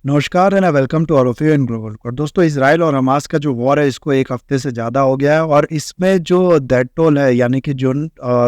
नमस्कार and welcome to ऑरोफियो in global code. दोस्तों, इसराइल और हमास का जो वॉर है इसको एक हफ्ते से ज़्यादा हो गया है और इसमें जो डेथ टोल है यानी कि जो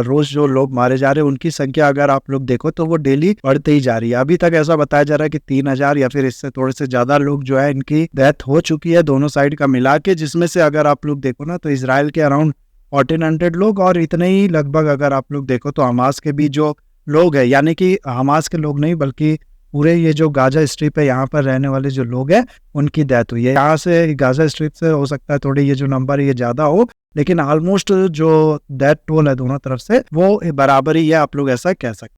रोज़ जो लोग मारे जा रहे हैं उनकी संख्या अगर आप लोग देखो तो वो डेली बढ़ते ही जा रही है। अभी तक ऐसा बताया जा रहा है कि 3000 या फिर इससे थोड़े से ज़्यादा लोग जो है इनकी डेथ हो चुकी है दोनों साइड का मिला के, जिसमें से अगर आप लोग देखो ना तो इसराइल के अराउंड 1400 लोग और इतने ही लगभग अगर आप लोग देखो तो हमास के भी जो लोग हैं, यानी कि हमास के लोग नहीं बल्कि पूरे ये जो गाजा स्ट्रिप है यहाँ पर रहने वाले जो लोग हैं उनकी डेथ हुई है। यहाँ से गाजा स्ट्रिप से हो सकता है थोड़ी ये जो नंबर ये ज्यादा हो, लेकिन ऑलमोस्ट जो डेथ टोल है दोनों तरफ से वो बराबर ही है, आप लोग ऐसा कह सकते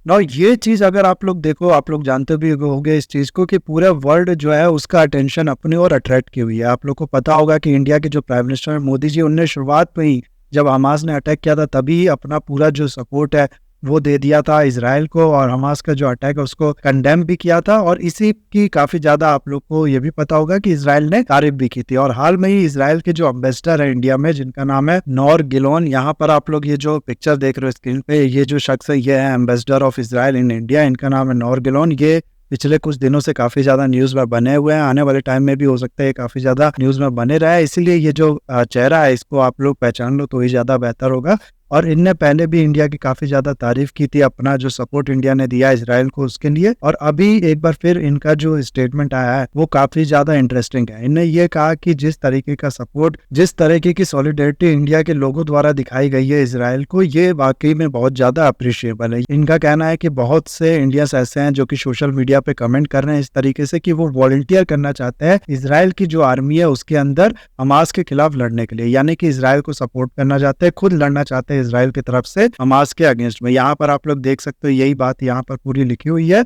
हैं। और ये चीज अगर आप लोग देखो, आप लोग जानते भी होंगे इस चीज को कि पूरे वर्ल्ड जो है उसका अटेंशन अपनी ओर अट्रैक्ट की हुई है। आप लोग को पता होगा कि इंडिया के जो प्राइम मिनिस्टर मोदी जी, उनने शुरुआत में ही जब हमास ने अटैक किया था तभी अपना पूरा जो सपोर्ट है वो दे दिया था इसराइल को, और हमास का जो अटैक है उसको कंडेम भी किया था। और इसी की काफी ज्यादा आप लोग को ये भी पता होगा कि इसराइल ने तारीफ भी की थी। और हाल में ही इसराइल के जो एम्बेसडर है इंडिया में, जिनका नाम है नोर गिलोन, यहाँ पर आप लोग ये जो पिक्चर देख रहे हो स्क्रीन पे, ये जो शख्स है ये है ambassador of Israel in India, इनका नाम है नोर गिलोन। ये पिछले कुछ दिनों से काफी ज्यादा न्यूज में बने हुए हैं, आने वाले टाइम में भी हो सकता है काफी ज्यादा न्यूज में बने रहे, इसीलिए ये जो चेहरा है इसको आप लोग पहचान लो तो ही ज्यादा बेहतर होगा। और इनने पहले भी इंडिया की काफी ज्यादा तारीफ की थी, अपना जो सपोर्ट इंडिया ने दिया इसराइल को उसके लिए। और अभी एक बार फिर इनका जो स्टेटमेंट आया है वो काफी ज्यादा इंटरेस्टिंग है। इन्होंने ये कहा कि जिस तरीके का सपोर्ट, जिस तरीके की सॉलिडेरिटी इंडिया के लोगों द्वारा दिखाई गई है इसराइल को, ये वाकई में बहुत ज्यादा अप्रिशिएबल है। इनका कहना है कि बहुत से इंडियंस ऐसे हैं जो कि सोशल मीडिया पे कमेंट कर रहे हैं इस तरीके से कि वो वॉलंटियर करना चाहते हैं इसराइल की जो आर्मी है उसके अंदर हमास के खिलाफ लड़ने के लिए, यानी कि इसराइल को सपोर्ट करना चाहते हैं, खुद लड़ना चाहते हैं इसराइल की तरफ से हमास के अगेंस्ट में। यहाँ पर आप लोग देख सकते हो यही बात यहाँ पर पूरी लिखी हुई है।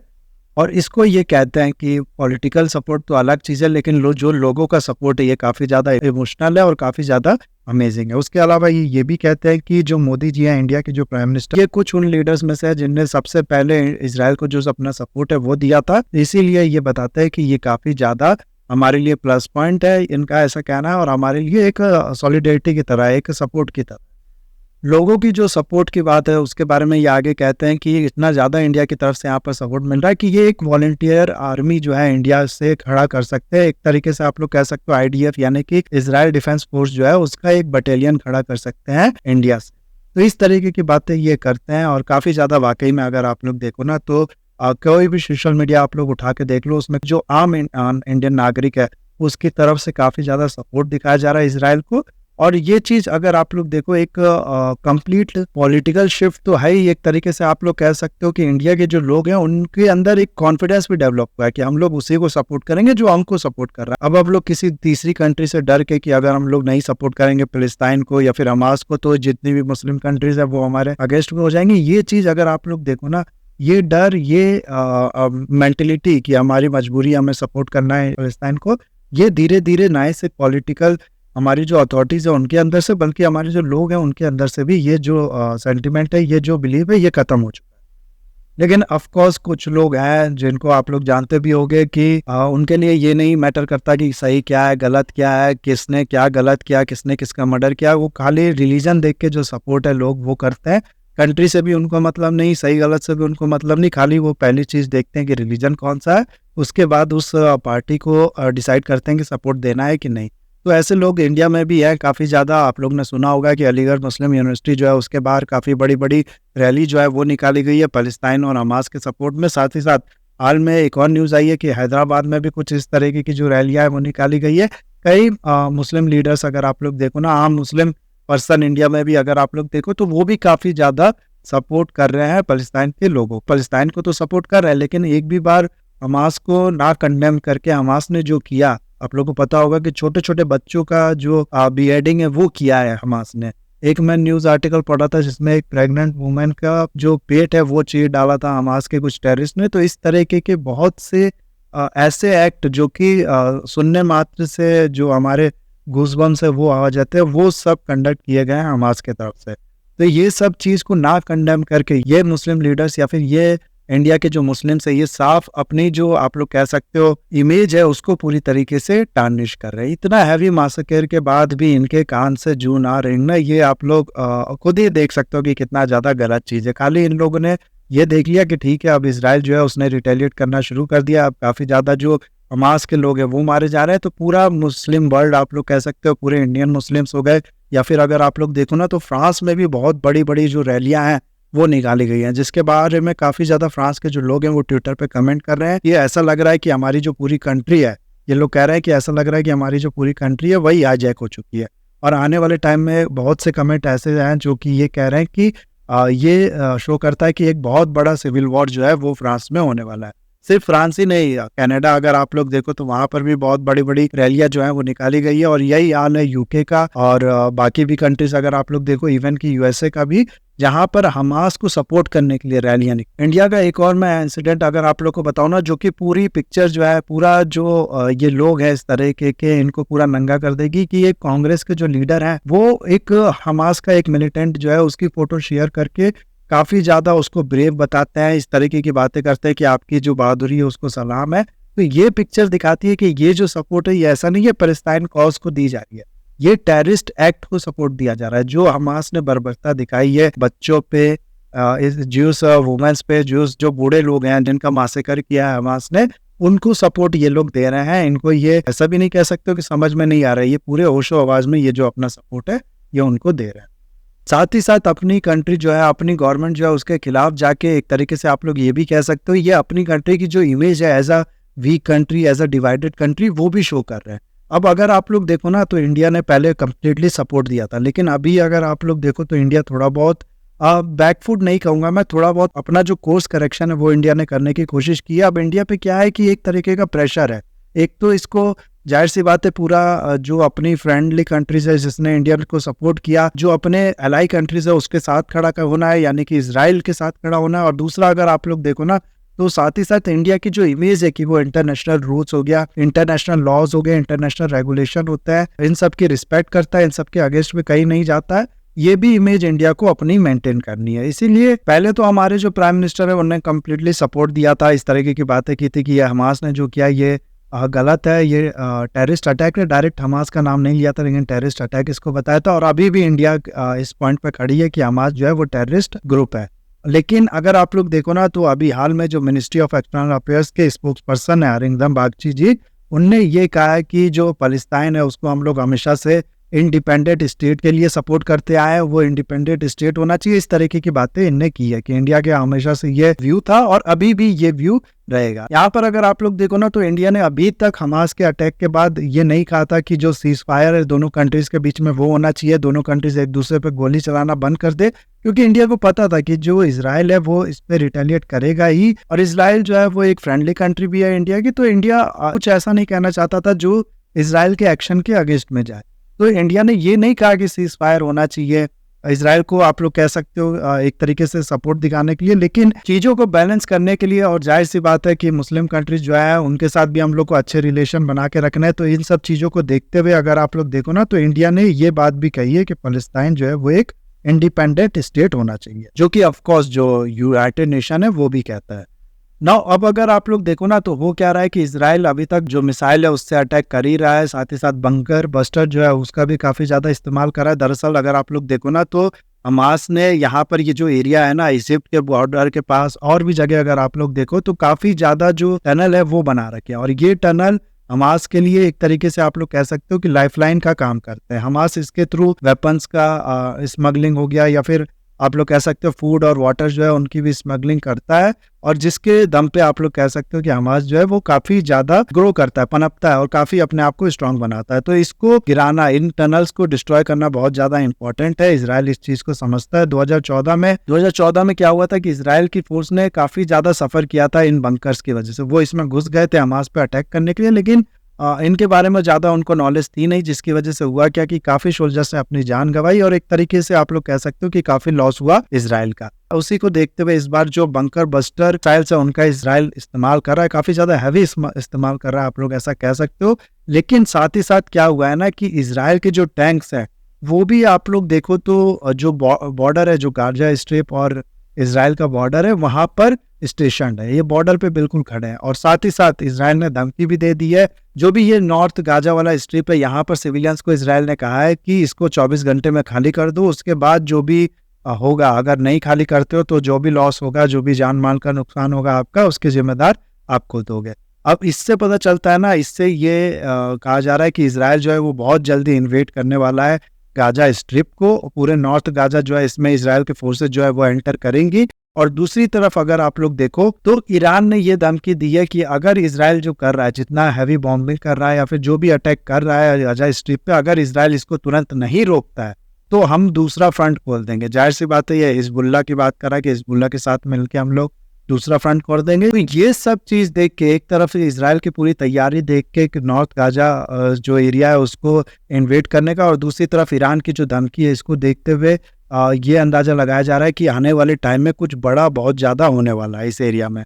और इसको ये कहते हैं कि पॉलिटिकल सपोर्ट तो अलग चीज है, लेकिन जो लोगों का सपोर्ट है ये काफी ज्यादा इमोशनल है और काफी ज्यादा अमेजिंग है। उसके अलावा ये भी कहते हैं कि जो मोदी जी हैं इंडिया के जो प्राइम मिनिस्टर, ये कुछ उन लीडर्स में से है जिनने सबसे पहले इसराइल को जो अपना सपोर्ट है वो दिया था, इसीलिए ये बताते हैं कि ये काफी ज्यादा हमारे लिए प्लस पॉइंट है, इनका ऐसा कहना है। और हमारे लिए एक सॉलिडेरिटी की तरह, एक सपोर्ट की तरह। लोगों की जो सपोर्ट की बात है उसके बारे में ये आगे कहते हैं कि इतना ज़्यादा इंडिया की तरफ से यहाँ पर सपोर्ट मिल रहा है कि ये एक वॉलंटियर आर्मी जो है इंडिया से खड़ा कर सकते हैं। एक तरीके से आप लोग कह सकते हो आईडीएफ यानी कि इसराइल डिफेंस फोर्स जो है उसका एक बटालियन खड़ा कर सकते हैं इंडिया से। तो इस तरीके की बातें ये करते हैं और काफ़ी ज़्यादा वाकई में अगर आप लोग देखो ना तो कोई भी सोशल मीडिया आप लोग उठा के देख लो, उसमें जो आम इंडियन नागरिक है उसकी तरफ से काफ़ी ज़्यादा सपोर्ट दिखाया जा रहा है इसराइल को। और ये चीज अगर आप लोग देखो एक कंप्लीट पॉलिटिकल शिफ्ट तो है ही, एक तरीके से आप लोग कह सकते हो कि इंडिया के जो लोग हैं उनके अंदर एक कॉन्फिडेंस भी डेवलप हुआ है कि हम लोग उसी को सपोर्ट करेंगे जो हमको सपोर्ट कर रहा है। अब हम लोग किसी तीसरी कंट्री से डर के कि अगर हम लोग नहीं सपोर्ट करेंगे फिलिस्तीन को या फिर हमास को तो जितनी भी मुस्लिम कंट्रीज है वो हमारे अगेंस्ट में हो जाएंगी। ये चीज अगर आप लोग देखो ना, ये डर, ये मेंटेलिटी कि हमारी मजबूरी हमें सपोर्ट करना है फिलिस्तीन को, ये धीरे धीरे ना सिर्फ पॉलिटिकल हमारी जो अथॉरिटीज है उनके अंदर से बल्कि हमारे जो लोग हैं उनके अंदर से भी ये जो सेंटिमेंट है, ये जो बिलीव है, ये खत्म हो चुका है। लेकिन ऑफ कोर्स कुछ लोग हैं जिनको आप लोग जानते भी होंगे कि उनके लिए ये नहीं मैटर करता कि सही क्या है गलत क्या है, किसने क्या गलत किया, किसने किसका मर्डर किया, वो खाली रिलीजन देख के जो सपोर्ट है लोग वो करते हैं। कंट्री से भी उनको मतलब नहीं, सही गलत से भी उनको मतलब नहीं, खाली वो पहली चीज देखते हैं कि रिलीजन कौन सा है, उसके बाद उस पार्टी को डिसाइड करते हैं कि सपोर्ट देना है कि नहीं। तो ऐसे लोग इंडिया में भी है काफ़ी ज़्यादा। आप लोग ने सुना होगा कि अलीगढ़ मुस्लिम यूनिवर्सिटी जो है उसके बाहर काफ़ी बड़ी बड़ी रैली जो है वो निकाली गई है फिलिस्तीन और हमास के सपोर्ट में। साथ ही साथ हाल में एक और न्यूज़ आई है कि हैदराबाद में भी कुछ इस तरीके की जो रैलियाँ है वो निकाली गई है। कई मुस्लिम लीडर्स अगर आप लोग देखो ना, आम मुस्लिम पर्सन इंडिया में भी अगर आप लोग देखो तो वो भी काफ़ी ज़्यादा सपोर्ट कर रहे हैं फिलिस्तीन के लोगों। फिलिस्तीन को तो सपोर्ट कर रहे हैं लेकिन एक भी बार हमास को ना कंडेम करके, हमास ने जो किया, आप लोगों को पता होगा कि छोटे छोटे बच्चों का जो बीएडिंग है वो किया है हमास ने। एक मैं न्यूज आर्टिकल पढ़ा था जिसमें एक प्रेग्नेंट वुमेन का जो पेट है वो चीर डाला था हमास के कुछ टेररिस्ट ने। तो इस तरीके के बहुत से ऐसे एक्ट जो कि सुनने मात्र से जो हमारे गूज़बम्स है वो आ जाते हैं, वो सब कंडक्ट किए गए हैं हमास के तरफ से। तो ये सब चीज को ना कंडेम करके ये मुस्लिम लीडर्स या फिर ये इंडिया के जो मुस्लिम्स है ये साफ अपनी जो आप लोग कह सकते हो इमेज है उसको पूरी तरीके से टार्निश कर रहे हैं। इतना हैवी मासकर के बाद भी इनके कान से जू ना रेंगना, ये आप लोग खुद ही देख सकते हो कि कितना ज्यादा गलत चीज है। खाली इन लोगों ने ये देख लिया कि ठीक है, अब इसराइल जो है उसने रिटेलिएट करना शुरू कर दिया। अब काफ़ी ज़्यादा जो हमास के लोग हैं वो मारे जा रहे हैं, तो पूरा मुस्लिम वर्ल्ड आप लोग कह सकते हो, पूरे इंडियन मुस्लिम्स हो गए, या फिर अगर आप लोग देखो ना तो फ्रांस में भी बहुत बड़ी-बड़ी जो रैलियाँ हैं वो निकाली गई हैं, जिसके बारे में काफ़ी ज़्यादा फ्रांस के जो लोग हैं वो ट्विटर पे कमेंट कर रहे हैं। ये ऐसा लग रहा है कि हमारी जो पूरी कंट्री है, ये लोग कह रहे हैं कि ऐसा लग रहा है कि हमारी जो पूरी कंट्री है वही हाईजैक हो चुकी है। और आने वाले टाइम में बहुत से कमेंट ऐसे हैं जो कि ये कह रहे हैं कि ये शो करता है कि एक बहुत बड़ा सिविल वॉर जो है वो फ्रांस में होने वाला है। सिर्फ फ्रांस ही नहीं, कनाडा अगर आप लोग देखो तो वहाँ पर भी बहुत बड़ी-बड़ी रैलियाँ जो हैं वो निकाली गई है, और यही हाल है यूके का, और बाकी भी कंट्रीज़ अगर आप लोग देखो, इवन कि यूएसए का भी, जहाँ पर हमास को सपोर्ट करने के लिए रैलियाँ निकली। इंडिया का एक और मैं इंसिडेंट अगर आप लोग को बताऊँ ना, जो कि पूरी पिक्चर जो है, पूरा जो ये लोग हैं इस तरह के इनको पूरा नंगा कर देगी कि एक कांग्रेस के जो लीडर हैं वो एक हमास का एक मिलिटेंट जो है उसकी फोटो शेयर करके काफ़ी ज़्यादा उसको ब्रेव बताते हैं, इस तरीके की बातें करते हैं कि आपकी जो बहादुरी है उसको सलाम है। तो ये पिक्चर दिखाती है कि ये जो सपोर्ट है ये ऐसा नहीं है पैलेस्टाइन कॉज को दी जा रही है, ये टेररिस्ट एक्ट को सपोर्ट दिया जा रहा है। जो हमास ने बर्बरता दिखाई है बच्चों पे, इस ज्यूस वुमेन्स पे, ज्यूस जो बूढ़े लोग हैं जिनका मासेकर किया है हमास ने, उनको सपोर्ट ये लोग दे रहे हैं। इनको ये ऐसा भी नहीं कह सकते कि समझ में नहीं आ रहा है, ये पूरे होशो आवाज में ये जो अपना सपोर्ट है ये उनको दे रहे हैं। साथ ही साथ अपनी कंट्री जो है, अपनी गवर्नमेंट जो है उसके खिलाफ जाके एक तरीके से आप लोग ये भी कह सकते हो, ये अपनी कंट्री की जो इमेज है as a weak country, as a divided country, वो भी शो कर रहे हैं। अब अगर आप लोग देखो ना तो इंडिया ने पहले कंप्लीटली सपोर्ट दिया था, लेकिन अभी अगर आप लोग देखो तो इंडिया थोड़ा बहुत बैकफुट नहीं कहूँगा मैं, थोड़ा बहुत अपना जो कोर्स करेक्शन है वो इंडिया ने करने की कोशिश की है। अब इंडिया पे क्या है कि एक तरीके का प्रेशर है, एक तो इसको जाहिर सी बात है पूरा जो अपनी फ्रेंडली कंट्रीज है जिसने इंडिया को सपोर्ट किया, जो अपने एलाई कंट्रीज है उसके साथ खड़ा होना है, यानी कि इसराइल के साथ खड़ा होना है। और दूसरा अगर आप लोग देखो ना तो साथ ही साथ इंडिया की जो इमेज है कि वो इंटरनेशनल रूल्स हो गया, इंटरनेशनल लॉज हो गए, इंटरनेशनल रेगुलेशन होता है, इन सब की रिस्पेक्ट करता है, इन सब के अगेंस्ट में कहीं नहीं जाता है। ये भी इमेज इंडिया को अपनी मेंटेन करनी है। इसीलिए पहले तो हमारे जो प्राइम मिनिस्टर है उन्होंने कम्प्लीटली सपोर्ट दिया था, इस तरीके की बातें की थी कि ये हमास ने जो किया ये गलत है, ये टेररिस्ट अटैक है। डायरेक्ट हमास का नाम नहीं लिया था, लेकिन टेररिस्ट अटैक इसको बताया था। और अभी भी इंडिया इस पॉइंट पे खड़ी है कि हमास जो है वो टेररिस्ट ग्रुप है। लेकिन अगर आप लोग देखो ना तो अभी हाल में जो मिनिस्ट्री ऑफ एक्सटर्नल अफेयर्स के स्पोक्स पर्सन है अरिंदम बागची जी, उनने ये कहा है कि जो पैलेस्टाइन है उसको हम लोग हमेशा से इंडिपेंडेंट स्टेट के लिए सपोर्ट करते आए हैं, वो इंडिपेंडेंट स्टेट होना चाहिए। इस तरीके की बातें इनने की है कि इंडिया के हमेशा से ये व्यू था और अभी भी ये व्यू रहेगा। यहाँ पर अगर आप लोग देखो ना तो इंडिया ने अभी तक हमास के अटैक के बाद ये नहीं कहा था कि जो सीज फायर है दोनों कंट्रीज के बीच में वो होना चाहिए, दोनों कंट्रीज एक दूसरे पे गोली चलाना बंद कर दे, क्योंकि इंडिया को पता था कि जो इजराइल है वो इस पे रिटेलिएट करेगा ही। और इजराइल जो है वो एक फ्रेंडली कंट्री भी है इंडिया की, तो इंडिया कुछ ऐसा नहीं कहना चाहता था जो इजराइल के एक्शन के अगेंस्ट में जाए। तो इंडिया ने ये नहीं कहा कि सीज फायर होना चाहिए, इजराइल को आप लोग कह सकते हो एक तरीके से सपोर्ट दिखाने के लिए, लेकिन चीज़ों को बैलेंस करने के लिए। और जाहिर सी बात है कि मुस्लिम कंट्रीज जो है उनके साथ भी हम लोग को अच्छे रिलेशन बना के रखना है। तो इन सब चीज़ों को देखते हुए अगर आप लोग देखो ना तो इंडिया ने ये बात भी कही है कि पैलेस्टाइन जो है वो एक इंडिपेंडेंट स्टेट होना चाहिए, जो कि ऑफकोर्स जो यूनाइटेड नेशन है वो भी कहता है। नाउ अब अगर आप लोग देखो ना तो वो क्या रहा है कि इजराइल अभी तक जो मिसाइल है उससे अटैक कर ही रहा है, साथ ही साथ बंकर बस्टर जो है उसका भी काफ़ी ज़्यादा इस्तेमाल कर रहा है। दरअसल अगर आप लोग देखो ना तो हमास ने यहाँ पर ये जो एरिया है ना इजिप्ट के बॉर्डर के पास और भी जगह अगर आप लोग देखो तो काफ़ी ज़्यादा जो टनल है वो बना रखे हैं, और ये टनल हमास के लिए एक तरीके से आप लोग कह सकते हो कि लाइफलाइन का काम करते हैं। हमास इसके थ्रू वेपन्स का स्मगलिंग हो गया, या फिर आप लोग कह सकते हो फूड और वाटर जो है उनकी भी स्मगलिंग करता है, और जिसके दम पे आप लोग कह सकते हो कि हमास जो है वो काफी ज्यादा ग्रो करता है, पनपता है और काफी अपने आप को स्ट्रांग बनाता है। तो इसको गिराना, इन टनल्स को डिस्ट्रॉय करना बहुत ज्यादा इंपॉर्टेंट है। इजराइल इस चीज को समझता है। 2014 में क्या हुआ था कि इजराइल की फोर्स ने काफी ज्यादा सफर किया था इन बंकर्स की वजह से। वो इसमें घुस गए थे हमास पे अटैक करने के लिए, लेकिन इनके बारे में ज़्यादा उनको नॉलेज थी नहीं, जिसकी वजह से हुआ क्या कि काफ़ी सोल्जर्स ने अपनी जान गंवाई और एक तरीके से आप लोग कह सकते हो कि काफ़ी लॉस हुआ इजराइल का। उसी को देखते हुए इस बार जो बंकर बस्टर मिसाइल्स है उनका इजराइल इस्तेमाल कर रहा है, काफ़ी ज़्यादा हैवी इस्तेमाल कर रहा है, आप लोग ऐसा कह सकते हो। लेकिन साथ ही साथ क्या हुआ है ना कि इजराइल के जो टैंक्स हैं वो भी आप लोग देखो तो जो बॉर्डर है, जो गाजा स्ट्रिप और इजराइल का बॉर्डर है वहां पर स्टेशन है, ये बॉर्डर पे बिल्कुल खड़े हैं। और साथ ही साथ इजराइल ने धमकी भी दे दी है, जो भी ये नॉर्थ गाजा वाला स्ट्रिप है यहाँ पर सिविलियंस को इजराइल ने कहा है कि इसको 24 घंटे में खाली कर दो, उसके बाद जो भी होगा। अगर नहीं खाली करते हो तो जो भी लॉस होगा, जो भी जान माल का नुकसान होगा आपका, उसके जिम्मेदार आप खुद होगे। अब इससे पता चलता है ना, इससे ये कहा जा रहा है कि इज़राइल जो है वो बहुत जल्दी इन्वेड करने वाला है गाज़ा स्ट्रिप को। पूरे नॉर्थ गाज़ा जो है इसमें इज़राइल के फोर्सेस जो है वो एंटर करेंगी। और दूसरी तरफ अगर आप लोग देखो तो ईरान ने ये धमकी दी है कि अगर इज़राइल जो कर रहा है, जितना हैवी बॉम्बिंग कर रहा है या फिर जो भी अटैक कर रहा है गाज़ा स्ट्रिप पे, अगर इज़राइल इसको तुरंत नहीं रोकता है तो हम दूसरा फ्रंट खोल देंगे। जाहिर सी बात है, ये हिजबुल्लाह की बात कर रहा है कि हिजबुल्लाह के साथ मिलकर हम लोग दूसरा फ्रंट कर देंगे। तो ये सब चीज देख के, एक तरफ से इजराइल की पूरी तैयारी देख के कि नॉर्थ गाजा जो एरिया है उसको इन्वेड करने का, और दूसरी तरफ ईरान की जो धमकी है, इसको देखते हुए ये अंदाजा लगाया जा रहा है कि आने वाले टाइम में कुछ बड़ा बहुत ज्यादा होने वाला है इस एरिया में।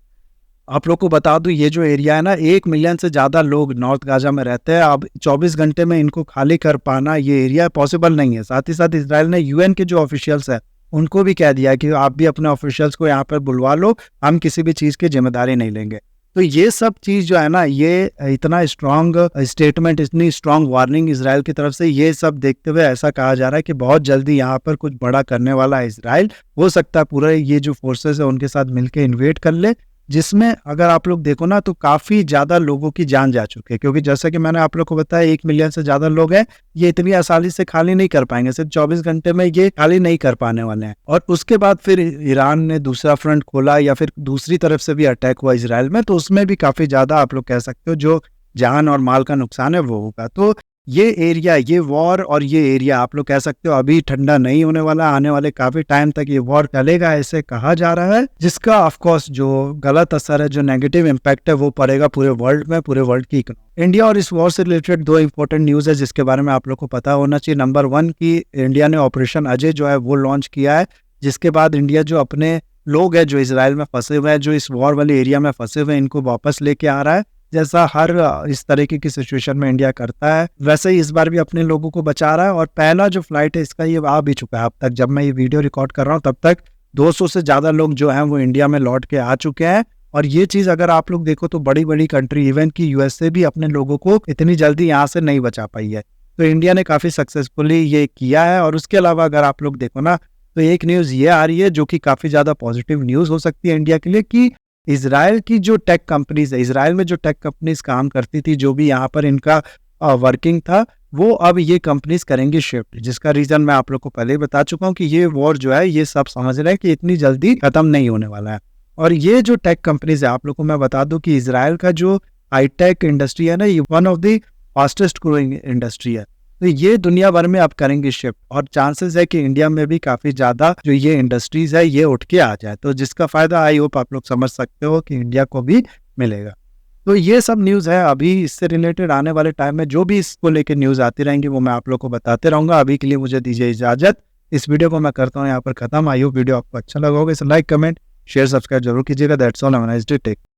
आप लोग को बता दूं, ये जो एरिया है ना, 1 मिलियन से ज्यादा लोग नॉर्थ गाजा में रहते हैं। अब 24 घंटे में इनको खाली कर पाना ये एरिया पॉसिबल नहीं है। साथ ही साथ इजराइल ने यूएन के जो ऑफिशियल्स है उनको भी कह दिया कि आप भी अपने ऑफिशियल्स को यहाँ पर बुलवा लो, हम किसी भी चीज की जिम्मेदारी नहीं लेंगे। तो ये सब चीज जो है ना, ये इतना स्ट्रांग स्टेटमेंट, इतनी स्ट्रांग वार्निंग इजराइल की तरफ से, ये सब देखते हुए ऐसा कहा जा रहा है कि बहुत जल्दी यहाँ पर कुछ बड़ा करने वाला है इजराइल। हो सकता है पूरे ये जो फोर्सेस है उनके साथ मिलकर इन्वेड कर ले, जिसमें अगर आप लोग देखो ना तो काफी ज्यादा लोगों की जान जा चुकी है। क्योंकि जैसा कि मैंने आप लोग को बताया, 1 मिलियन से ज्यादा लोग हैं, ये इतनी आसानी से खाली नहीं कर पाएंगे। सिर्फ 24 घंटे में ये खाली नहीं कर पाने वाले हैं। और उसके बाद फिर ईरान ने दूसरा फ्रंट खोला या फिर दूसरी तरफ से भी अटैक हुआ इजराइल में, तो उसमें भी काफी ज्यादा आप लोग कह सकते हो जो जान और माल का नुकसान है वो होगा। तो ये एरिया, ये वॉर और ये एरिया आप लोग कह सकते हो अभी ठंडा नहीं होने वाला। आने वाले काफी टाइम तक ये वॉर चलेगा ऐसे कहा जा रहा है, जिसका ऑफ कोर्स जो गलत असर है, जो नेगेटिव इम्पैक्ट है, वो पड़ेगा पूरे वर्ल्ड में, पूरे वर्ल्ड की इकोनॉमी। इंडिया और इस वॉर से रिलेटेड 2 इंपॉर्टेंट न्यूज है जिसके बारे में आप लोग को पता होना चाहिए। नंबर 1 की इंडिया ने ऑपरेशन अजय जो है वो लॉन्च किया है, जिसके बाद इंडिया जो अपने लोग है जो इसराइल में फंसे हुए हैं, जो इस वॉर वाले एरिया में फंसे हुए हैं, इनको वापस लेके आ रहा है। जैसा हर इस तरीके की सिचुएशन में इंडिया करता है, वैसे ही इस बार भी अपने लोगों को बचा रहा है। और पहला जो फ्लाइट है इसका, ये आ भी चुका है। अब तक जब मैं ये वीडियो रिकॉर्ड कर रहा हूँ तब तक 200 से ज्यादा लोग जो हैं वो इंडिया में लौट के आ चुके हैं। और ये चीज अगर आप लोग देखो तो बड़ी बड़ी कंट्री, इवन की यूएसए भी अपने लोगों को इतनी जल्दी यहाँ से नहीं बचा पाई है। तो इंडिया ने काफी सक्सेसफुली ये किया है। और उसके अलावा अगर आप लोग देखो ना तो एक न्यूज ये आ रही है जो कि काफी ज्यादा पॉजिटिव न्यूज हो सकती है इंडिया के लिए, कि इजराइल की जो टेक कंपनीज है, इजराइल में जो टेक कंपनीज काम करती थी, जो भी यहाँ पर इनका वर्किंग था, वो अब ये कंपनीज करेंगी शिफ्ट। जिसका रीजन मैं आप लोग को पहले ही बता चुका हूँ कि ये वॉर जो है, ये सब समझ रहे हैं कि इतनी जल्दी खत्म नहीं होने वाला है। और ये जो टेक कंपनीज है, आप लोग को मैं बता दूं कि इजराइल का जो हाईटेक इंडस्ट्री है ना, ये one of the fastest growing industry है। तो ये दुनिया भर में अब करेंगे शिफ्ट, और चांसेस है कि इंडिया में भी काफी ज्यादा जो ये इंडस्ट्रीज है ये उठ के आ जाए। तो जिसका फायदा आई होप आप लोग समझ सकते हो कि इंडिया को भी मिलेगा। तो ये सब न्यूज है। अभी इससे रिलेटेड आने वाले टाइम में जो भी इसको लेकर न्यूज आती रहेंगी वो मैं आप लोग को बताते रहूंगा। अभी के लिए मुझे दीजिए इजाजत। इस वीडियो को मैं करता हूँ यहाँ पर खत्म। आई होप वीडियो आपको अच्छा लगा होगा। इसे लाइक, कमेंट, शेयर, सब्सक्राइब जरूर कीजिएगा। That's all, have a nice day, take.